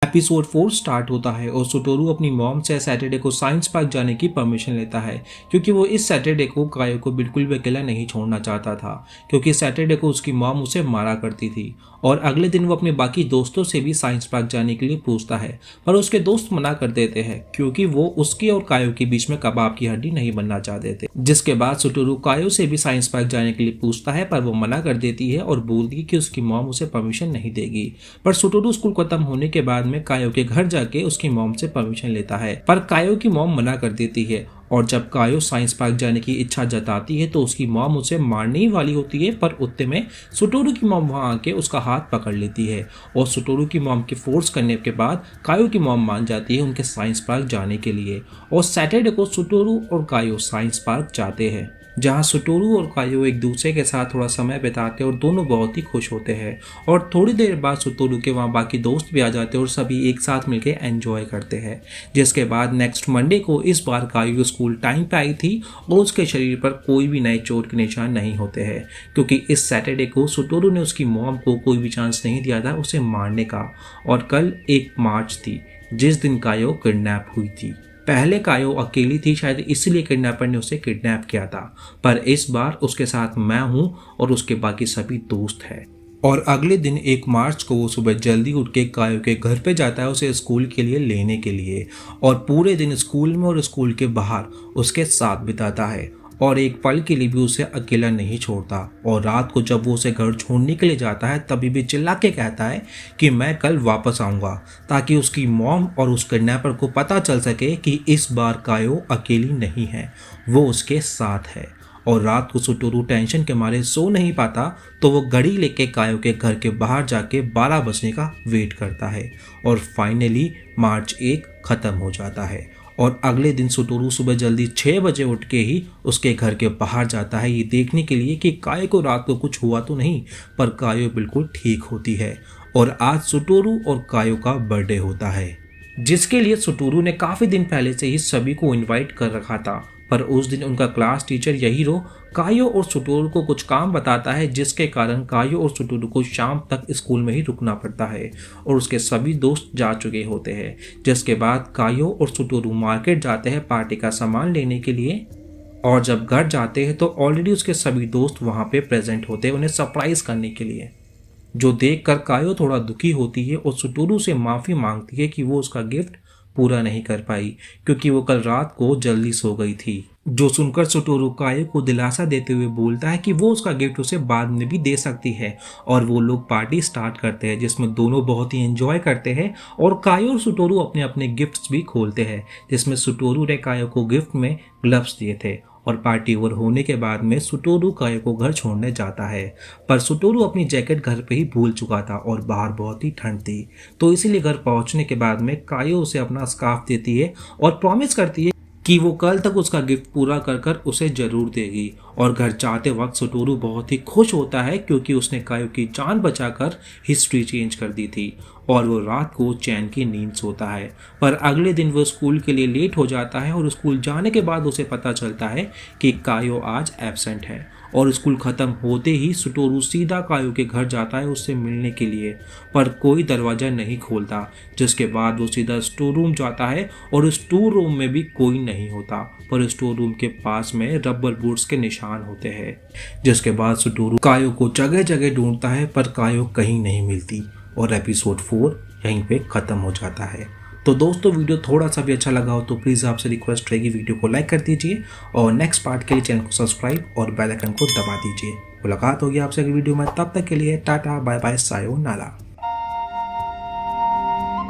Episode 4 start होता है और सुटोरू अपनी मॉम से सैटरडे को साइंस पार्क जाने की परमिशन लेता है क्योंकि वो इस सैटरडे को कायो को बिल्कुल भी अकेला नहीं छोड़ना चाहता था, क्योंकि सैटरडे को उसकी मॉम उसे मारा करती थी। और अगले दिन वो अपने बाकी दोस्तों से भी साइंस पार्क जाने के लिए पूछता है, पर उसके दोस्त मना कर देते हैं क्योंकि वो उसके और कायो के बीच में कबाब की हड्डी नहीं बनना चाहते थे। जिसके बाद सुटोरू कायो से भी साइंस पार्क जाने के लिए पूछता है, पर वो मना कर देती है और बोलती है कि उसकी मॉम उसे परमिशन नहीं देगी। पर सुटोरू स्कूल खत्म होने के बाद में कायो के घर जाके उसकी मॉम से परमिशन लेता है, पर कायो की मॉम मना कर देती है। और जब कायो साइंस पार्क जाने की इच्छा जताती है तो उसकी मॉम उसे मारने ही वाली होती है, पर उतने में सुटोरू की मॉम वहां आके उसका हाथ पकड़ लेती है और सुटोरू की मॉम के फोर्स करने के बाद कायो की मॉम मान जाती है उनके साइंस पार्क जाने के लिए। और सैटरडे को सुटोरू और कायो साइंस पार्क जाते हैं, जहां सुटोरू और कायो एक दूसरे के साथ थोड़ा समय बिताते हैं और दोनों बहुत ही खुश होते हैं। और थोड़ी देर बाद सुटोरू के वहाँ बाकी दोस्त भी आ जाते हैं और सभी एक साथ मिलकर एंजॉय करते हैं। जिसके बाद नेक्स्ट मंडे को इस बार कायो स्कूल टाइम पे आई थी और उसके शरीर पर कोई भी नए चोट के निशान नहीं होते हैं, क्योंकि इस सैटरडे को सुटोरू ने उसकी मॉम को कोई भी चांस नहीं दिया था उसे मारने का। और कल 1 मार्च थी जिस दिन कायो किडनैप हुई थी। पहले कायो अकेली थी, शायद इसलिए किडनैपर ने उसे किडनैप किया था, पर इस बार उसके साथ मैं हूं और उसके बाकी सभी दोस्त हैं। और अगले दिन 1 मार्च को वो सुबह जल्दी उठ के कायो के घर पे जाता है उसे स्कूल के लिए लेने के लिए, और पूरे दिन स्कूल में और स्कूल के बाहर उसके साथ बिताता है और एक पल के लिए भी उसे अकेला नहीं छोड़ता। और रात को जब वो उसे घर छोड़ने के लिए जाता है तभी भी चिल्ला के कहता है कि मैं कल वापस आऊँगा, ताकि उसकी मॉम और उस किडनैपर को पता चल सके कि इस बार कायो अकेली नहीं है, वो उसके साथ है। और रात को सुटोरू टेंशन के मारे सो नहीं पाता तो वो घड़ी लेके कायो के घर के बाहर जाके 12 बजने का वेट करता है। और फाइनली मार्च 1 खत्म हो जाता है और अगले दिन सुटोरू सुबह जल्दी 6 बजे उठ के ही उसके घर के बाहर जाता है, ये देखने के लिए कि कायो को रात को कुछ हुआ तो नहीं, पर कायो बिल्कुल ठीक होती है। और आज सुटोरू और कायो का बर्थडे होता है, जिसके लिए सुटोरू ने काफ़ी दिन पहले से ही सभी को इनवाइट कर रखा था। पर उस दिन उनका क्लास टीचर यहीरो कायो और सुटोरू को कुछ काम बताता है, जिसके कारण कायो और सुटोरू को शाम तक स्कूल में ही रुकना पड़ता है और उसके सभी दोस्त जा चुके होते हैं। जिसके बाद कायो और सुटोरू मार्केट जाते हैं पार्टी का सामान लेने के लिए, और जब घर जाते हैं तो ऑलरेडी उसके सभी दोस्त वहाँ पे प्रेजेंट होते हैं उन्हें सरप्राइज करने के लिए, जो देखकर कायो थोड़ा दुखी होती है और सुटोरू से माफ़ी मांगती है कि वो उसका गिफ्ट पूरा नहीं कर पाई क्योंकि वो कल रात को जल्दी सो गई थी। जो सुनकर सुटोरू कायो को दिलासा देते हुए बोलता है कि वो उसका गिफ्ट उसे बाद में भी दे सकती है। और वो लोग पार्टी स्टार्ट करते हैं जिसमें दोनों बहुत ही एंजॉय करते हैं और कायो और सुटोरू अपने अपने गिफ्ट्स भी खोलते हैं, जिसमें सुटोरू ने कायो को गिफ्ट में ग्लव्स दिए थे। और पार्टी ओवर होने के बाद में सुटोरू कायो को घर छोड़ने जाता है, पर सुटोरू अपनी जैकेट घर पे ही भूल चुका था और बाहर बहुत ही ठंड थी, तो इसीलिए घर पहुंचने के बाद में कायो उसे अपना स्कार्फ देती है और प्रॉमिस करती है कि वो कल तक उसका गिफ्ट पूरा कर कर उसे जरूर देगी। और घर जाते वक्त सुटोरू बहुत ही खुश होता है क्योंकि उसने कायो की जान बचाकर हिस्ट्री चेंज कर दी थी और वो रात को चैन की नींद सोता है। पर अगले दिन वो स्कूल के लिए लेट हो जाता है और स्कूल जाने के बाद उसे पता चलता है कि कायो आज एब्सेंट है। और स्कूल ख़त्म होते ही सुटोरू सीधा कायो के घर जाता है उससे मिलने के लिए, पर कोई दरवाज़ा नहीं खोलता। जिसके बाद वो सीधा स्टोर रूम जाता है और स्टोर रूम में भी कोई नहीं होता, पर स्टोर रूम के पास में रबर बूट्स के निशान होते हैं। जिसके बाद सुटोरू कायो को जगह जगह ढूंढता है पर कायो कहीं नहीं मिलती और एपिसोड 4 यहीं पे ख़त्म हो जाता है। तो दोस्तों वीडियो थोड़ा सा भी अच्छा लगा हो तो प्लीज़ आपसे रिक्वेस्ट रहेगी वीडियो को लाइक कर दीजिए और नेक्स्ट पार्ट के लिए चैनल को सब्सक्राइब और बेल आइकन को दबा दीजिए। मुलाकात होगी आपसे अगली वीडियो में, तब तक के लिए टाटा बाय बाय सायोनारा।